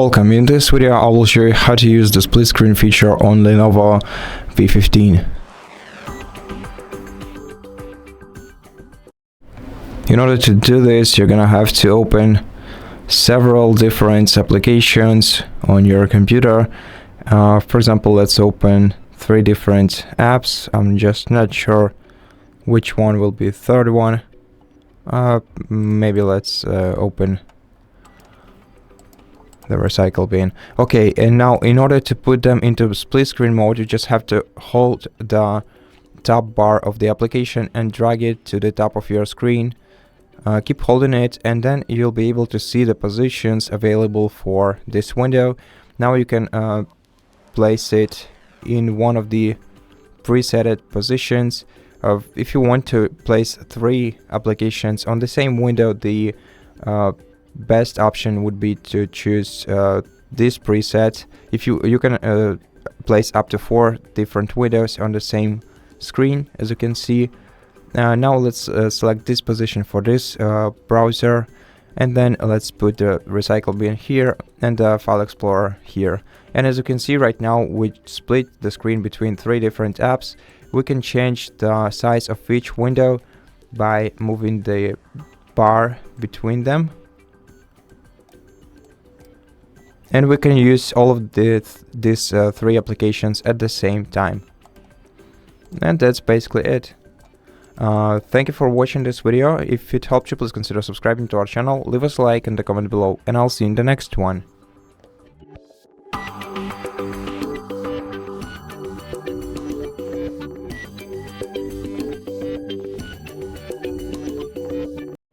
Welcome. In this video I will show you how to use the split screen feature on LENOVO V15. In order to do this, you're gonna have to open several different applications on your computer. For example, let's open 3 different apps. I'm just not sure which one will be the third one. Maybe let's open the recycle bin. Okay, and now in order to put them into split screen mode, you just have to hold the top bar of the application and drag it to the top of your screen. Keep holding it, and then you'll be able to see the positions available for this window. Now you can place it in one of the preset positions. If you want to place 3 applications on the same window, the best option would be to choose this preset. If you can place up to 4 different windows on the same screen, as you can see. Now let's select this position for this browser, and then let's put the recycle bin here and the file explorer here. And as you can see right now, we split the screen between 3 different apps. We can change the size of each window by moving the bar between them. And we can use all of these 3 applications at the same time. And that's basically it. Thank you for watching this video. If it helped you, please consider subscribing to our channel, leave us a like and a comment below, and I'll see you in the next one.